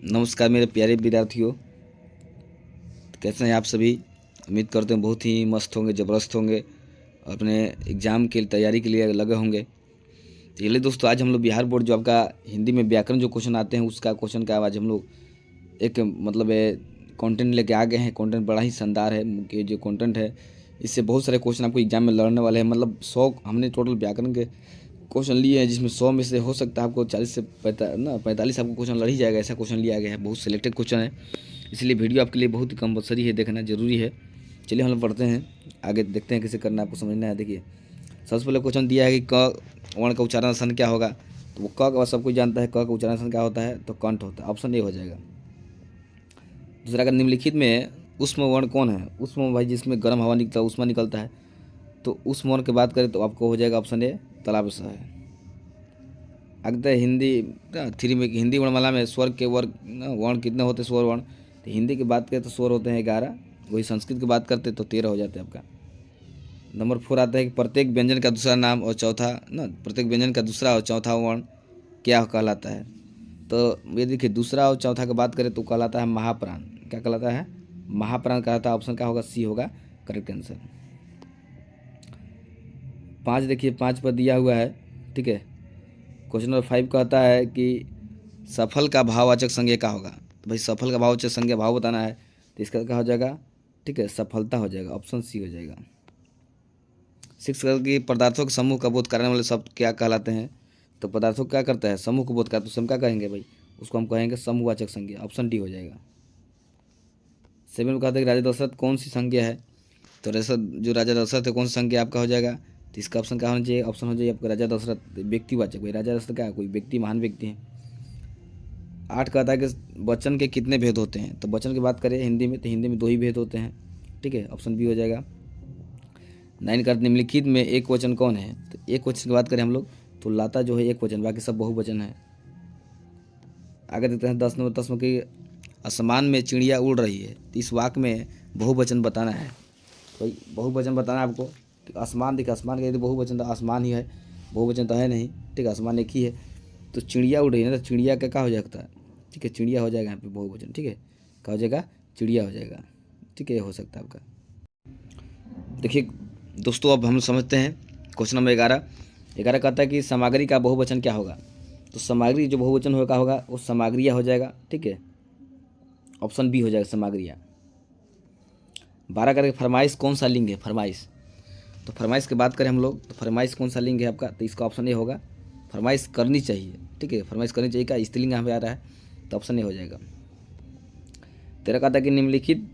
नमस्कार मेरे प्यारे विद्यार्थियों, कैसे हैं आप सभी। उम्मीद करते हैं बहुत ही मस्त होंगे, ज़बरदस्त होंगे और अपने एग्ज़ाम की तैयारी के लिए लगे होंगे। तो चलिए दोस्तों, आज हम लोग बिहार बोर्ड जो आपका हिंदी में व्याकरण जो क्वेश्चन आते हैं उसका क्वेश्चन का आज हम लोग एक मतलब कंटेंट लेके आ गए हैं। कंटेंट बड़ा ही शानदार है। ये जो कंटेंट है इससे बहुत सारे क्वेश्चन आपको एग्जाम में लड़ने वाले हैं। मतलब 100 हमने टोटल व्याकरण के क्वेश्चन लिए हैं, जिसमें 100 में से हो सकता है आपको 40 से 45 आपको क्वेश्चन लड़ ही जाएगा। ऐसा क्वेश्चन लिया गया है, बहुत सिलेक्टेड क्वेश्चन है, इसलिए वीडियो आपके लिए बहुत ही कंपलसरी है, देखना जरूरी है। चलिए हम लोग पढ़ते हैं, आगे देखते हैं कैसे करना है, आपको समझना है। देखिए सबसे पहले क्वेश्चन दिया है कि क वर्ण का उच्चारण स्थान क्या होगा। तो वो क का सब कुछ जानता है, क का उच्चारण स्थान क्या होता है, तो कंठ होता है। ऑप्शन ए हो जाएगा। दूसरा का निम्नलिखित में उष्म वर्ण कौन है। उष्म भाई जिसमें गर्म हवा निकलता है, उष्मा निकलता है, तो उस वर्ण की बात करें तो आपको हो जाएगा ऑप्शन ए तालाब सा है। अगर हिंदी 3 में हिंदी वर्णमाला में स्वर के वर्ग वर्ण कितने होते हैं, स्वर वर्ण। तो हिंदी की बात करें तो स्वर होते हैं 11, वही संस्कृत की बात करते तो 13 हो जाते हैं आपका। नंबर 4 आता है कि प्रत्येक व्यंजन का दूसरा नाम और चौथा प्रत्येक व्यंजन का दूसरा और चौथा वर्ण क्या कहलाता है। तो ये देखिए दूसरा और चौथा की बात करें तो कहलाता है महाप्राण। क्या कहलाता है, महाप्राण कहलाता है। ऑप्शन क्या होगा, सी होगा करेक्ट आंसर। 5 देखिए 5 पर दिया हुआ है, ठीक है। क्वेश्चन नंबर 5 कहता है कि सफल का भाववाचक संज्ञा क्या होगा। तो भाई सफल का भाववाचक संज्ञा भाव बताना है, तो इसका क्या हो जाएगा, ठीक है, सफलता हो जाएगा। ऑप्शन सी हो जाएगा। 6 की पदार्थों के समूह का बोध कराने वाले शब्द क्या कहलाते हैं। तो पदार्थों क्या करता है, समूह को बोध करता है, तो हम क्या कहेंगे भाई, उसको हम कहेंगे समूहवाचक संज्ञा। ऑप्शन डी हो जाएगा। 7 में कहते हैं कि राजा दशरथ कौन सी संज्ञा है। तो जो राजा दशरथ है कौन सी संज्ञा आपका हो जाएगा। तो इसका ऑप्शन क्या होना चाहिए, ऑप्शन हो जाए आपका राजा दशरथ व्यक्तिवाचक। भाई राजा दशरथ क्या है, कोई व्यक्ति, महान व्यक्ति है। 8 कहता है कि वचन के कितने भेद होते हैं। तो वचन की बात करें हिंदी में, तो हिंदी में 2 ही भेद होते हैं, ठीक है, ऑप्शन बी हो जाएगा। 9 का निम्नलिखित में एक वचन कौन है। तो एक वचन की बात करें हम लोग तो लाता जो है एक वचन, बाकी सब बहुवचन है। आगे देखते हैं 10 नंबर 10 में कि आसमान में चिड़िया उड़ रही है। तो इस वाक्य में बहुवचन बताना है। भाई बहुवचन बताना है आपको। आसमान देखिए, आसमान का यदि बहुवचन तो आसमान ही है, बहुवचन तो है नहीं, ठीक है, आसमान एक ही है। तो चिड़िया उड़ रही है ना, तो चिड़िया का क्या हो जाता है, ठीक है, चिड़िया हो जाएगा यहाँ पे बहुवचन, ठीक है, क्या हो जाएगा, चिड़िया हो जाएगा, ठीक है, ये हो सकता है आपका। देखिए दोस्तों अब हम समझते हैं क्वेश्चन नंबर 11। 11 कहता है कि सामग्री का बहुवचन क्या होगा। तो सामग्री जो बहुवचन होगा वो सामग्रिया हो जाएगा, ठीक है, ऑप्शन बी हो जाएगा सामग्रिया। 12 करके फरमाइश कौन सा लिंग है, फरमाइश। तो फरमाइश की बात करें हम लोग तो फरमाइश कौन सा लिंग है आपका। तो इसका ऑप्शन ए होगा, फरमाइश करनी चाहिए, ठीक है, फरमाइश करनी चाहिए का स्त्रीलिंग यहाँ पे आ रहा है, तो ऑप्शन ए हो जाएगा। 13 कहता है कि निम्नलिखित,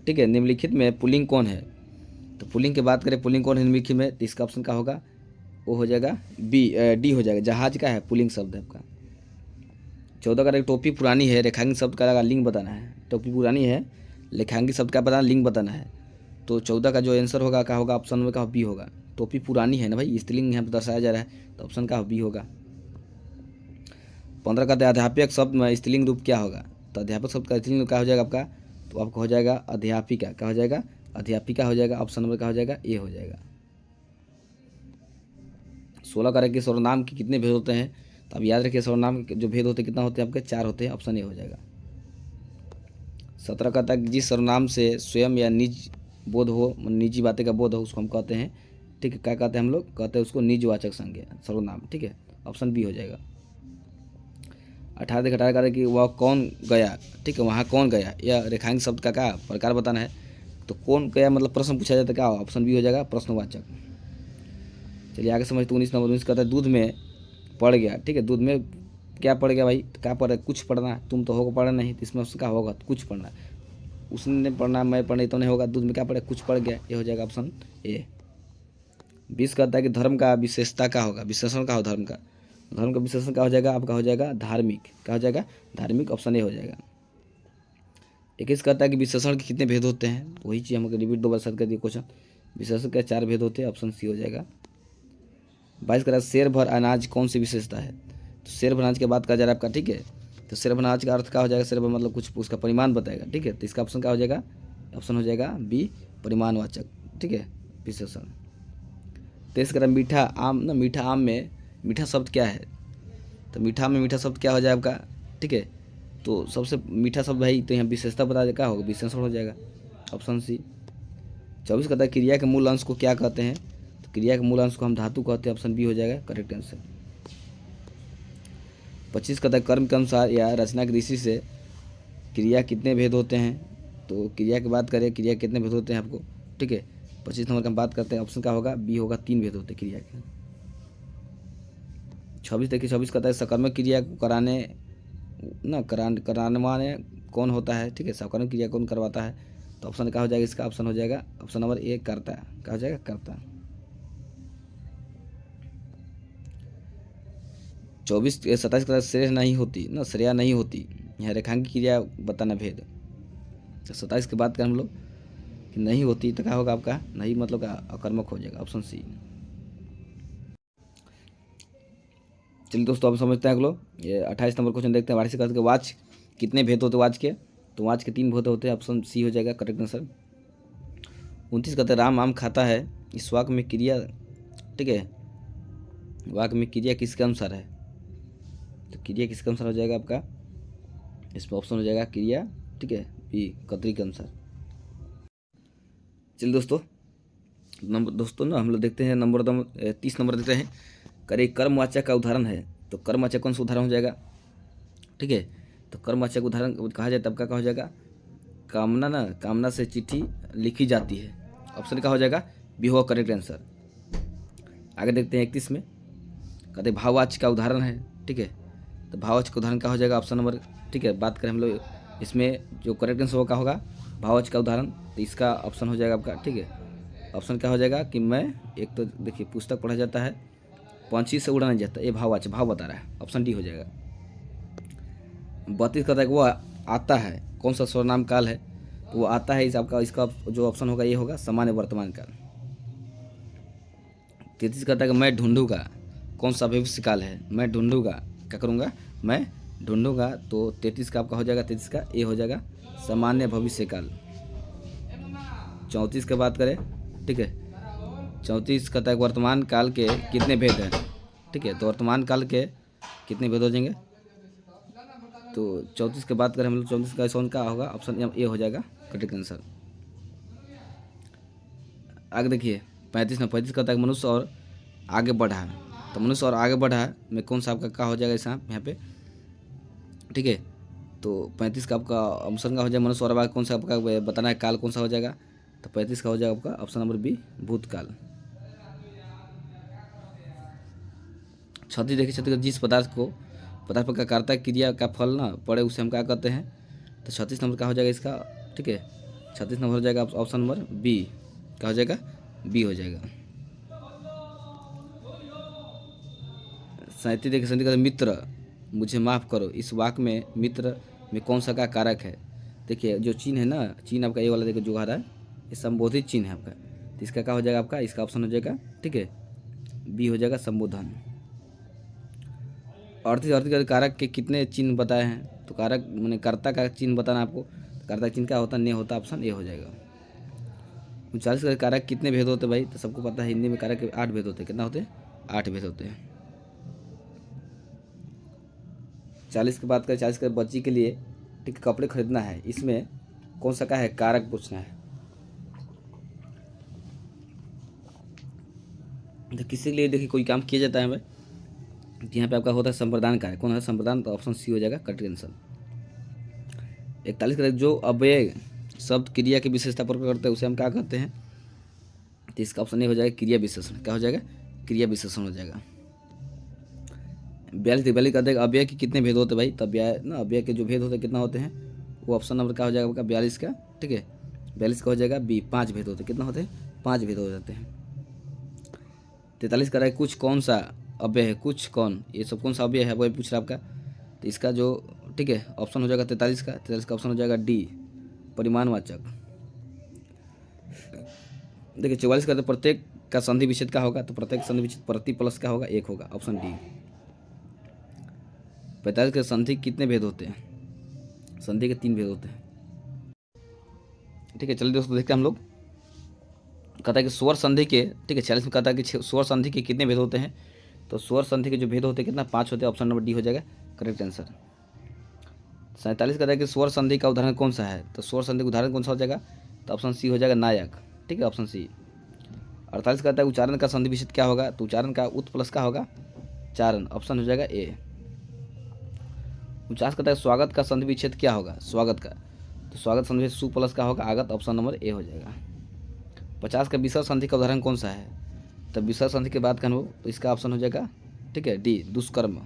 ठीक है, निम्नलिखित में पुल्लिंग कौन है। तो पुल्लिंग की बात करें, पुल्लिंग कौन है निम्नलिखित में, तो इसका ऑप्शन क्या होगा, वो हो जाएगा डी हो जाएगा। जहाज का है पुल्लिंग शब्द है आपका। 14 का टोपी पुरानी है, रेखांकित शब्द का लिंग बताना है। टोपी पुरानी है, रेखांकित शब्द का बताना, लिंग बताना है। तो 14 का जो आंसर होगा क्या होगा, ऑप्शन में का बी होगा। टोपी पुरानी है ना भाई, स्त्रीलिंग यहाँ पे दर्शाया जा रहा है, तो ऑप्शन का बी होगा। 15 का अध्यापक शब्द में स्त्रीलिंग रूप क्या होगा। तो अध्यापक शब्द का स्त्रीलिंग रूप क्या हो जाएगा आपका, तो आपको हो जाएगा अध्यापिका। क्या हो जाएगा, अध्यापिका हो जाएगा। ऑप्शन नंबर क्या हो जाएगा, ए हो जाएगा। 16 का कि सर्वनाम के कितने भेद होते हैं। तो अब याद रखिए सर्वनाम के जो भेद होते हैं कितना होते हैं आपके, 4 होते हैं, ऑप्शन ए हो जाएगा। 17 का तक जिस सर्वनाम से स्वयं या निज बोध हो, निजी बातें का बोध हो, उसको हम कहते हैं, ठीक है, क्या कहते हैं हम लोग, कहते हैं उसको निजवाचक संज्ञा सर्वनाम, ठीक है, ऑप्शन बी हो जाएगा। 18 18 का कि वह कौन गया, ठीक है, वहाँ कौन गया, या रेखांकित शब्द का क्या प्रकार बताना है। तो कौन गया मतलब प्रश्न पूछा जाता है, क्या ऑप्शन बी हो जाएगा, प्रश्नवाचक। चलिए आगे समझते 19 नंबर 19 कहता है दूध में पड़ गया, ठीक है, दूध में क्या पड़ गया भाई, क्या पढ़ कुछ पढ़ना है, तुम तो होगा पढ़ा नहीं, तो इसमें उसका होगा कुछ पढ़ना, उसने पढ़ना मैं पढ़ना तो नहीं होगा, दूध में क्या पड़े, कुछ पड़ गया, ये हो जाएगा ऑप्शन ए। 20 कहता है कि धर्म का विशेषता क्या होगा, विशेषण क्या हो धर्म का। धर्म का विशेषण क्या हो जाएगा आपका, हो जाएगा धार्मिक। क्या हो जाएगा, धार्मिक, ऑप्शन ए हो जाएगा। 21 कहता है कि विशेषण के कितने भेद होते हैं। वही चीज़ हम रिपीट 2 बार कर दिए क्वेश्चन। विशेषण के 4 भेद होते हैं, ऑप्शन सी हो जाएगा। 22 का शेर भर अनाज कौन सी विशेषता है। तो शेर भर अनाज की बात करा जा रहा है आपका, ठीक है, तो शेर भर अनाज का अर्थ क्या हो जाएगा, शेर भर मतलब कुछ उसका परिमाण बताएगा, ठीक है, तो इसका ऑप्शन क्या हो जाएगा, ऑप्शन हो जाएगा बी परिमाणवाचक, ठीक है, विशेषण। 23 का मीठा आम ना, मीठा आम में मीठा शब्द क्या है। तो मीठा में मीठा शब्द क्या हो जाए आपका, ठीक है, तो सबसे मीठा शब्द भाई, तो यहाँ विशेषता बता दे, क्या होगा, विशेषण हो जाएगा, ऑप्शन सी। 24 कहता है क्रिया के मूल अंश को क्या कहते हैं, तो क्रिया के मूल अंश को हम धातु कहते हैं, ऑप्शन बी हो जाएगा करेक्ट आंसर। 25 कहता है कर्म के अनुसार या रचना की दृष्टि से क्रिया कितने भेद होते हैं, तो क्रिया की बात करें, क्रिया कितने भेद होते हैं आपको, ठीक है। 25 नंबर का हम बात करते हैं, ऑप्शन का होगा बी होगा, 3 भेद होते हैं क्रिया के। 26 देखिए, 26 कहता है सकर्मक क्रिया को कराने कौन होता है, ठीक है, सकर्मक क्रिया कौन करवाता है, तो ऑप्शन क्या हो जाएगा इसका, ऑप्शन हो जाएगा ऑप्शन नंबर ए करता है, क्या हो जाएगा करता। 27 का श्रेय नहीं होती ना, श्रेया नहीं होती, यहाँ रेखांकित क्रिया बताना भेद। तो 27 के बाद का हम लोग कि नहीं होती, तो क्या होगा आपका, नहीं मतलब का अकर्मक हो जाएगा, ऑप्शन सी। चलिए दोस्तों, अब समझते हैं अगलो, ये 28 नंबर क्वेश्चन देखते हैं। वार्षिक अर्थ के वाच कितने भेद होते हैं वाच के, तो वाच के 3 भेद होते हैं, ऑप्शन सी हो जाएगा करेक्ट आंसर। 29 कहते हैं राम आम खाता है, इस वाक्य में क्रिया, ठीक है, वाक्य में क्रिया किसके अनुसार है, तो क्रिया किसके अनुसार हो जाएगा आपका, इसमें ऑप्शन हो जाएगा क्रिया, ठीक है, बी कतरी के अनुसार। चलिए दोस्तों ना हम लोग देखते हैं नंबर 30 नंबर देते हैं। करे कर्मवाचक का उदाहरण है, तो कर्मवाचक कौन सा उदाहरण हो जाएगा, ठीक है, तो कर्मवाचक उदाहरण कहा जाए तब का हो जाएगा, कामना से चिट्ठी लिखी जाती है, ऑप्शन का हो जाएगा बी होगा करेक्ट आंसर। आगे देखते हैं 31 में, कहते भाववाचक का उदाहरण है, ठीक है, तो भाववाचक का उदाहरण का हो जाएगा ऑप्शन नंबर, ठीक है, बात करें हम लोग इसमें जो करेक्ट आंसर होगा होगा भाववाचक का उदाहरण, तो इसका ऑप्शन हो जाएगा आपका, ठीक है, ऑप्शन क्या हो जाएगा कि मैं, एक तो देखिए पुस्तक पढ़ा जाता है, पंछी से उड़ा नहीं जाता, ये भाववाचक भाव बता रहा है, ऑप्शन डी हो जाएगा। 32 कहता है कि वो आता है, कौन सा सर्वनाम काल है, तो वो आता है, इस आपका इसका जो ऑप्शन होगा ये होगा सामान्य वर्तमान काल। 33 कहता है कि मैं ढूंढूंगा, कौन सा भविष्य काल है, मैं ढूंढूंगा, क्या करूँगा, मैं ढूंढूंगा, तो 33 का आपका हो जाएगा, 33 का ए हो जाएगा सामान्य भविष्य काल। 34 की बात करें, ठीक है, 34 कहता है वर्तमान काल के कितने भेद हैं, ठीक है, तो वर्तमान काल के कितने भेद हो जाएंगे, तो 34 के बात करें हम लोग, 34 का ऑप्शन का होगा, ऑप्शन ए हो जाएगा करेक्ट आंसर। आगे देखिए 35 में, 35 कहता है मनुष्य और आगे बढ़ा, तो मनुष्य और आगे बढ़ा में कौन सा आपका क्या हो जाएगा इस यहाँ पे, ठीक है, तो 35 का आपका ऑप्शन का हो जाएगा मनुष्य और आगे कौन सा आपका बताना है काल कौन सा हो जाएगा, तो 35 का हो जाएगा आपका ऑप्शन नंबर बी भूतकाल। 36 देखिए, 36 जिस पदार्थ पर कर्ता क्रिया का फल ना पड़े उसे हम क्या कहते हैं, तो 36 नंबर का हो जाएगा इसका, ठीक है, 36 नंबर हो जाएगा ऑप्शन नंबर बी, क्या हो जाएगा, बी हो जाएगा। 37 देखिए, 37 मित्र मुझे माफ़ करो, इस वाक्य में मित्र में कौन सा का कारक है, देखिए जो चिन्ह है ना, चिन्ह आपका ये वाला देखिए जो आ रहा है, ये संबोधित चिन्ह है आपका, तो इसका क्या हो जाएगा आपका, इसका ऑप्शन हो जाएगा, ठीक है, बी हो जाएगा संबोधन। 38 का कारक के कितने चिन्ह बताए हैं, तो कारक मैंने कर्ता का चिन्ह बताना आपको, तो कर्ता का चिन्ह क्या होता है, ने होता, ऑप्शन ए हो जाएगा। 39 का कारक कितने भेद होते हैं भाई, तो सबको पता है हिंदी में कारक के 8 भेद होते हैं, कितना होते हैं, 8 भेद होते हैं। 40 की बात करें, 40 का बच्ची के लिए, ठीक, कपड़े खरीदना है, इसमें कौन सा का है कारक पूछना है, तो किसी के लिए देखिए कोई काम किया जाता है भाई, यहाँ पे आपका होता है संप्रदान कारक, कौन है संप्रदान, तो ऑप्शन सी हो जाएगा करेक्ट आंसर। 41 का जो अव्यय शब्द क्रिया की विशेषता पर करते हैं उसे हम क्या कहते हैं, तो इसका ऑप्शन ए हो जाएगा क्रिया विशेषण, क्या हो जाएगा, क्रिया विशेषण हो जाएगा। 42 कहते हैं अव्यय के कितने भेद होते हैं भाई, तो अव्यय ना, अव्यय के जो भेद होते हैं कितना होते हैं, वो ऑप्शन नंबर क्या हो जाएगा आपका 42 का, ठीक है, 42 का हो जाएगा बी, 5 भेद होते हैं, कितना होते हैं, 5 भेद हो जाते हैं। 43 कह रहा है कुछ कौन सा अव्यय है, कुछ कौन, ये सब कौन सा अव्यय है वही पूछ रहा है आपका, तो इसका जो, ठीक है, ऑप्शन हो जाएगा 43 का ऑप्शन हो जाएगा डी परिमाणवाचक। देखिए 44 का प्रत्येक का संधि विच्छेद का होगा, तो प्रत्येक संधि विच्छेद प्रति प्लस का होगा 1 होगा, ऑप्शन डी। 45 के संधि कितने भेद होते हैं, संधि के 3 भेद होते हैं, ठीक है। चलिए दोस्तों देखते हैं हम लोग, कहता है कि स्वर संधि के, ठीक है, 46 में कहता है कि स्वर संधि के कितने भेद होते हैं, तो स्वर संधि के जो भेद होते हैं कितना, 5 होते हैं, ऑप्शन नंबर डी हो जाएगा करेक्ट आंसर। 47 कहता है कि स्वर संधि का उदाहरण कौन सा है, तो स्वर संधि का उदाहरण कौन सा हो जाएगा, तो ऑप्शन सी हो जाएगा नायक, ठीक है, ऑप्शन सी। 48 कहता है उच्चारण का संधि विच्छेद क्या होगा, तो उच्चारण का उत प्लस का होगा चारण, ऑप्शन हो जाएगा ए। 49 कहता है स्वागत का संधि विच्छेद क्या होगा, स्वागत का, तो स्वागत संधि विच्छेद सु प्लस का होगा आगत, ऑप्शन नंबर ए हो जाएगा। 50 का विसर्ग संधि का उदाहरण कौन सा है, तो विसर्ग संधि की बात करूँ तो इसका ऑप्शन हो जाएगा, ठीक है, डी दुष्कर्म।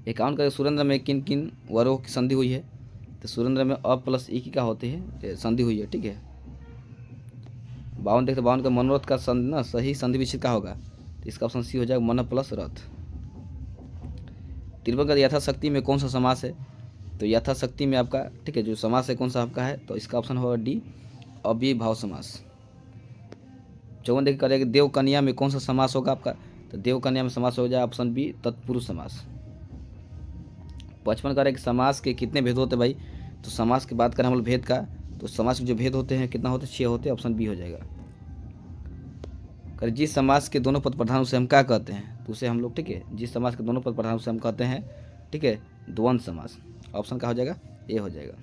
51 का सुरेंद्र में किन किन वरों की संधि हुई है, तो सुरेंद्र में अ प्लस ई की क्या होती है संधि हुई है, ठीक है। 52 देखते 52 का मनोरथ का संधि ना सही संधि विच्छेद का होगा, तो इसका ऑप्शन सी हो जाएगा मन प्लस रथ। 53 का यथाशक्ति में कौन सा समास है, तो यथाशक्ति में आपका, ठीक है, जो समास है कौन सा आपका है, तो इसका ऑप्शन होगा डी अव्ययीभाव समास। 54 देख करेंगे देव कन्या में कौन सा समास होगा आपका, तो देव कन्या में समास हो जाए ऑप्शन बी तत्पुरुष समास। 55 करें कि समास के कितने भेद होते हैं भाई, तो समास की बात करें हम लोग भेद का, तो समास के जो भेद होते हैं कितना होते हैं, 6 होते हैं, ऑप्शन बी हो जाएगा। करें जिस समास के दोनों पद प्रधान उसे हम क्या कहते हैं, तो उसे हम लोग, ठीक है, जिस समास के दोनों पद प्रधान उसे हम कहते हैं, ठीक है, द्वंद्व समास, ऑप्शन क्या हो जाएगा, ए हो जाएगा।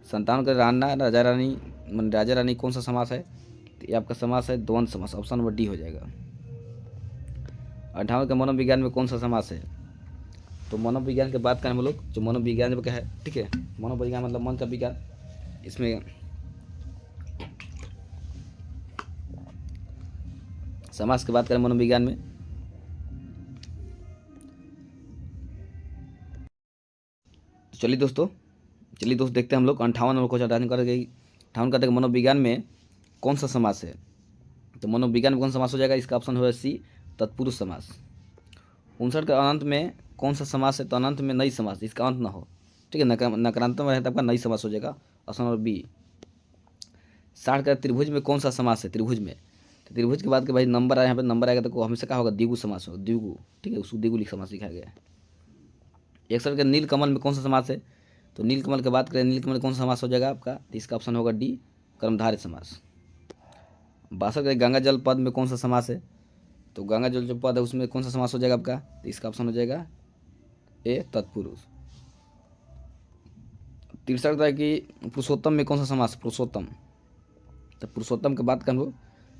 57 का राणा राजा रानी राजा रानी कौन सा समास है, तो ये आपका समास है द्वंद्व समास, ऑप्शन नंबर डी हो जाएगा। 58 का मनोविज्ञान में कौन सा समास है, तो मनोविज्ञान की बात करें हम लोग, जो मनोविज्ञान में क्या है, ठीक है, मनोविज्ञान मतलब मन का विज्ञान, इसमें समास की बात करें मनोविज्ञान में, तो चलिए दोस्तों देखते हैं हम लोग 58 नंबर क्वेश्चन अटेंड कर गई। 58 कहते हैं मनोविज्ञान में कौन सा समास है, तो मनोविज्ञान में कौन सा समास हो जाएगा, इसका ऑप्शन होगा सी तत्पुरुष समास। 59 का अनंत में कौन सा समास है, तो अनंत में नई समास, इसका अंत ना हो, ठीक है, नकारात्मक में रहता है आपका नई समास हो जाएगा, ऑप्शन नंबर बी। 60 का त्रिभुज में कौन सा समास है, त्रिभुज में, तो त्रिभुज के बाद के भाई नंबर आए, यहाँ पे नंबर आएगा तो हमेशा क्या होगा, द्विगु समास होगा, द्विगु, ठीक है, उसको द्विगु समास लिखा गया है। 61 का नीलकमल में कौन सा समास है, तो नीलकमल की बात करें, नीलकमल कौन सा समास हो जाएगा आपका, तो इसका ऑप्शन होगा डी कर्मधारय समास। 62 का गंगा जल पद में कौन सा समास है, तो गंगा जल जो पद है उसमें कौन सा समास हो जाएगा आपका, तो इसका ऑप्शन हो जाएगा ए तत्पुरुष। 63 का कि पुरुषोत्तम में कौन सा समास, पुरुषोत्तम, तो पुरुषोत्तम की बात करूँ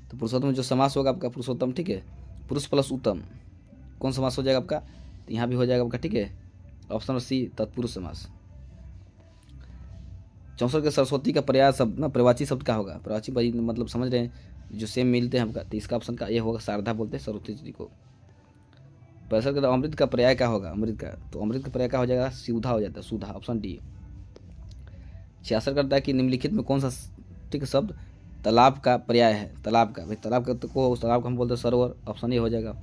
तो पुरुषोत्तम में जो समास होगा आपका पुरुषोत्तम, ठीक है, पुरुष प्लस उत्तम, कौन समास हो जाएगा आपका, तो यहाँ भी हो जाएगा आपका, ठीक है, ऑप्शन सी तत्पुरुष समास। 64 के सरस्वती का पर्याय शब्द ना प्रवाची शब्द का होगा, प्रवाची भाई मतलब समझ रहे हैं जो सेम मिलते हैं हमका, तो इसका ऑप्शन का ये होगा शारदा बोलते हैं सरस्वती जी को। 65 का अमृत का पर्याय क्या होगा, अमृत का, तो अमृत का पर्याय क्या हो जाएगा, सुधा हो जाता है, सुधा, ऑप्शन डी। 66 करता है कि निम्नलिखित में कौन सा, ठीक है, शब्द तालाब का पर्याय है, तालाब का, भाई तालाब का तो तालाब का हम बोलते हैं सरोवर, ऑप्शन ए हो जाएगा।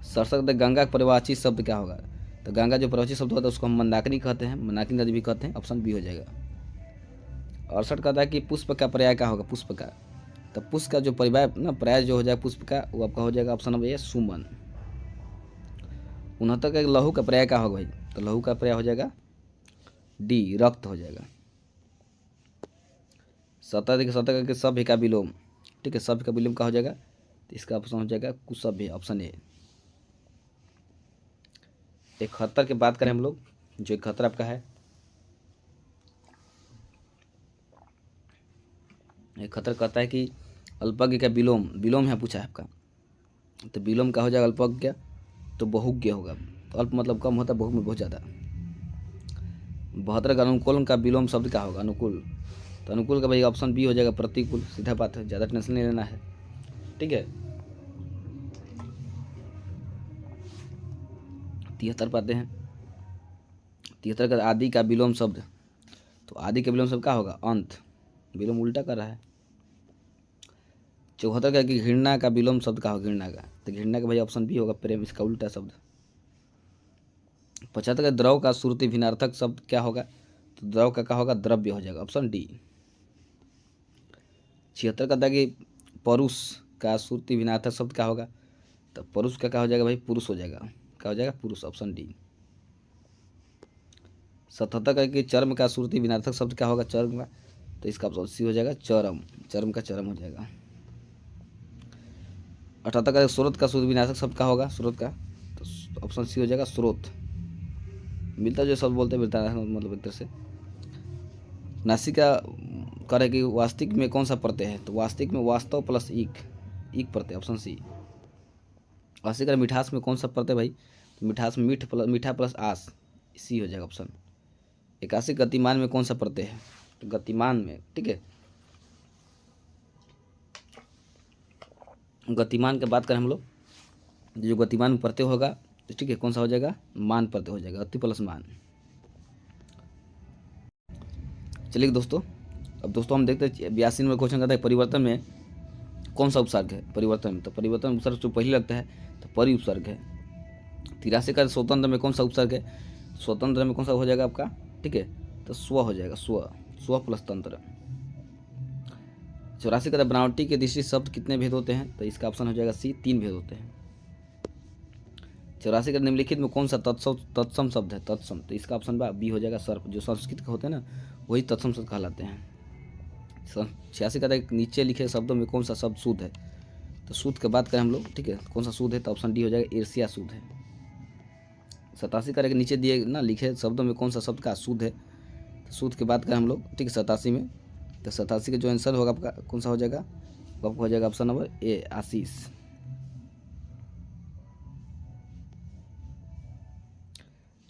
67 गंगा प्रवाची शब्द क्या होगा, तो गंगा जो प्रवाची शब्द होता है उसको हम मंदाकिनी कहते हैं, मंदाकिनी नदी भी कहते हैं, ऑप्शन बी हो जाएगा। 68 कहता है कि पुष्प का पर्याय क्या होगा, पुष्प का, तो पुष्प का जो पर्याय ना पर्याय जो हो जाएगा पुष्प का वो आपका हो जाएगा ऑप्शन नंबर ए सुमन। 69 का लहू का पर्याय क्या होगा भाई, तो लहू का पर्याय हो जाएगा डी रक्त हो जाएगा। 70 देखिए 70 का सभ्य का विलोम, ठीक है, सभ्य का विलोम का हो जाएगा, तो इसका ऑप्शन हो जाएगा कुसभ्य, ऑप्शन ए। 71 की बात करें हम लोग, जो 71 आपका है, 71 कहता है कि अल्पज्ञ का विलोम, विलोम यहाँ पूछा है आपका, तो विलोम का हो जाएगा अल्पज्ञ, तो बहुज्ञ होगा, तो अल्प मतलब कम होता है, बहु में बहुत ज़्यादा। 72 का अनुकूल का विलोम शब्द क्या होगा, अनुकूल, तो अनुकूल का भाई ऑप्शन बी हो जाएगा प्रतिकूल, सीधा बात है, ज़्यादा टेंशन नहीं लेना है, ठीक है। 73 पाते हैं, 73 का आदि का विलोम शब्द, तो आदि का विलोम शब्द क्या होगा, अंत, विलोम उल्टा कर रहा है। 74 का कि घृणा का विलोम शब्द क्या होगा, घृणा का, तो घृणा का भाई ऑप्शन बी होगा प्रेम, इसका उल्टा शब्द। 75 का द्रव का श्रुति भिन्नार्थक शब्द क्या होगा, तो द्रव का क्या होगा, द्रव्य हो जाएगा, ऑप्शन डी। 76 का था कि परुष का श्रुति भिन्नार्थक शब्द क्या होगा, तो परुष का क्या हो जाएगा भाई, पुरुष हो जाएगा, क्या हो जाएगा, पुरुष, ऑप्शन डी। 77 का कि चर्म का श्रुति भिन्नार्थक शब्द क्या होगा, चर्म का, तो इसका ऑप्शन सी हो जाएगा चरम, चर्म का चरम हो जाएगा। 78 का स्रोत का श्रुति विनाशक शब्द का होगा, स्रोत का, तो ऑप्शन सी हो जाएगा स्रोत। मिलता जो शब्द बोलते हैं मिलता है, मतलब एक तरह से। नासिका कह रहे कि वास्तविक में कौन सा प्रत्यय है, तो वास्तविक में वास्तव प्लस ईक प्रत्यय, ऑप्शन सी। वास्तविक का मिठास में कौन सा प्रत्यय भाई, तो मिठास में मीठा प्लस आस, सी हो जाएगा ऑप्शन। एकासी गतिमान में कौन सा प्रत्यय है, तो गतिमान में, ठीक है, गतिमान की बात करें हम लोग, जो गतिमान में प्रत्यय होगा, तो ठीक है, कौन सा हो जाएगा, मान प्रत्यय हो जाएगा, अति प्लस मान। चलिए दोस्तों, अब दोस्तों हम देखते हैं 82 नंबर क्वेश्चन कहता है परिवर्तन में कौन सा उपसर्ग है, परिवर्तन में, तो परिवर्तन उपसर्ग जो पहले लगता है तो परि उपसर्ग है। 83 का स्वतंत्र में कौन सा उपसर्ग है, स्वतंत्र में कौन सा हो जाएगा आपका, ठीक है, तो स्व हो जाएगा, स्व प्लस तंत्र। 84 का बनावटी के दृष्टि शब्द कितने भेद होते हैं, तो इसका ऑप्शन हो जाएगा सी, 3 भेद होते हैं। 84 का निम्नलिखित में कौन सा तत्सम शब्द है, तत्सम, तो इसका ऑप्शन बी हो जाएगा सर्प, जो संस्कृत के होते हैं ना वही तत्सम शब्द कहलाते हैं। 86 का नीचे लिखे शब्दों में कौन सा शब्द शुद्ध है, तो शुद्ध की बात करें हम लोग, ठीक है, कौन सा शुद्ध है, तो ऑप्शन डी हो जाएगा, ईर्ष्या शुद्ध है। 87 का नीचे दिए ना लिखे शब्दों में कौन सा शब्द का शुद्ध है, तो शुद्ध की बात करें हम लोग, ठीक है, 87 में, तो 87 का जो आंसर होगा आपका कौन सा हो जाएगा, आपका हो जाएगा ऑप्शन नंबर ए, आशीष।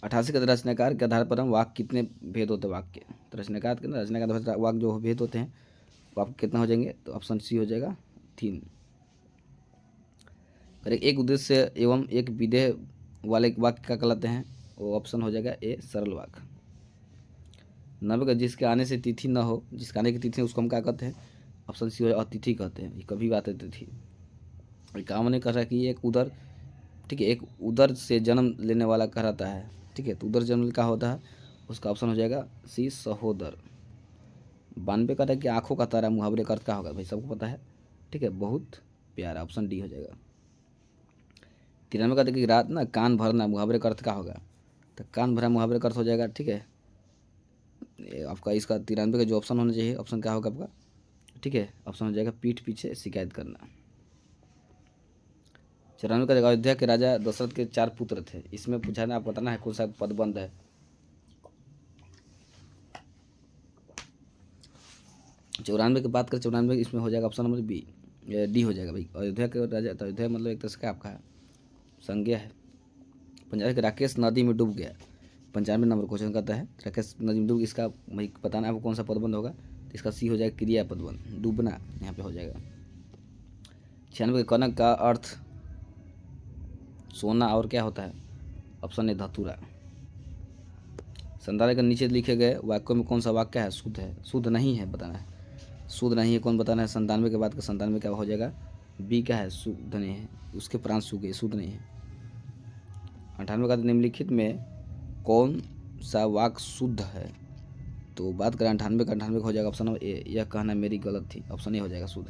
88 का रचनाकार के आधार पर हम वाक्य कितने भेद होते हैं, वाक्य, तो रचनाकार के वाक्य जो भेद होते हैं वो आपके कितना हो जाएंगे, तो ऑप्शन सी हो जाएगा 3। और एक उद्देश्य एवं एक विधेय वाले वाक्य क्या कहलाते हैं, वो ऑप्शन हो जाएगा ए, सरल वाक्य। 90 का जिसके आने से तिथि न हो, जिसके आने की तिथि है उसको हम क्या कहते हैं, ऑप्शन सी हो, अतिथि कहते हैं, ये कभी बात है तिथि। 51 ने कहा कि एक उदर, ठीक है, एक उदर से जन्म लेने वाला कहलाता है, ठीक है, तो उदर जन्म का होता है, उसका ऑप्शन हो जाएगा सी, सहोदर। 92 का था कि आंखों का तारा मुहावरे का अर्थ क्या होगा, भाई सबको पता है, ठीक है, बहुत प्यारा, ऑप्शन डी हो जाएगा। 93 का था कि रात ना कान भरना मुहावरे का अर्थ क्या होगा, तो कान भरा मुहावरे का अर्थ हो जाएगा, ठीक है, आपका इसका 93 का जो ऑप्शन होना चाहिए, ऑप्शन क्या होगा आपका, ठीक है, ऑप्शन हो जाएगा पीठ पीछे शिकायत करना। 94 का अयोध्या के राजा दशरथ के 4 पुत्र थे, इसमें पूछा ना, आप बताना है कौन सा पदबंध है। 94 की बात करें, 94 इसमें हो जाएगा ऑप्शन नंबर बी, डी हो जाएगा भाई, अयोध्या के राजा, तो अयोध्या मतलब एक तरह से क्या आपका संज्ञा है। 95 के राकेश नदी में डूब गया, 95 नंबर क्वेश्चन कहता है राकेश नदी में डूब, इसका भाई बताना आपको कौन सा पदबंध होगा, तो इसका सी हो जाएगा क्रिया पदबंध, डूबना यहाँ पे हो जाएगा। 96 के कनक का अर्थ सोना और क्या होता है, ऑप्शन ए, धतूरा। 97 के नीचे लिखे गए वाक्यों में कौन सा वाक्य है, शुद्ध है, शुद्ध नहीं है, बताना है, शुद्ध नहीं है कौन बताना है। 97 के बाद का 97 क्या हो जाएगा, बी क्या है, शुद्ध नहीं है, उसके प्रांत सूखे, शुद्ध नहीं है। 98 का निम्नलिखित में कौन सा वाक्य शुद्ध है, तो बात करें 98 का हो जाएगा ऑप्शन नंबर ए, यह कहना मेरी गलत थी, ऑप्शन ए हो जाएगा शुद्ध।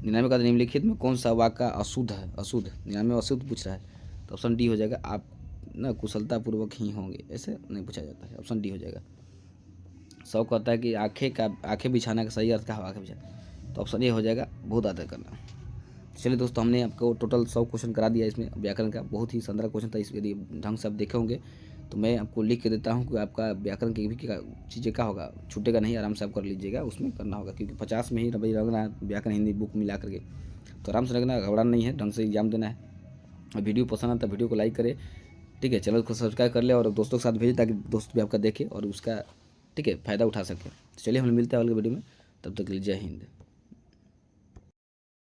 99 का निम्नलिखित में कौन सा वाक्य अशुद्ध है, अशुद्ध, 99 अशुद्ध पूछ रहा है, तो ऑप्शन डी हो जाएगा, आप ना कुशलतापूर्वक ही होंगे, ऐसे नहीं पूछा जाता है, ऑप्शन डी हो जाएगा। 100 कहता है कि आंखें बिछाना का सही अर्थ क्या है, आंखें बिछाना, तो ऑप्शन ए हो जाएगा, बहुत आदर करना। चलिए दोस्तों, हमने आपको टोटल 100 क्वेश्चन करा दिया, इसमें व्याकरण का बहुत ही शानदार क्वेश्चन था, इस यदि ढंग से आप देखे होंगे तो मैं आपको लिख के देता हूँ कि आपका व्याकरण की भी चीज़ें क्या होगा, छूटेगा नहीं, आराम से आप कर लीजिएगा, उसमें करना होगा, क्योंकि 50 में ही भाई रखना है व्याकरण हिंदी बुक मिला करके, तो आराम से रखना, घबराना नहीं है, ढंग से एग्जाम देना है। और वीडियो पसंद आता है वीडियो को लाइक करें, ठीक है, चैनल को सब्सक्राइब कर ले और दोस्तों के साथ भेजें, ताकि दोस्त भी आपका देखे और उसका, ठीक है, फ़ायदा उठा सके। तो चलिए हम मिलते हैं अगले वीडियो में, तब तक के लिए जय हिंद।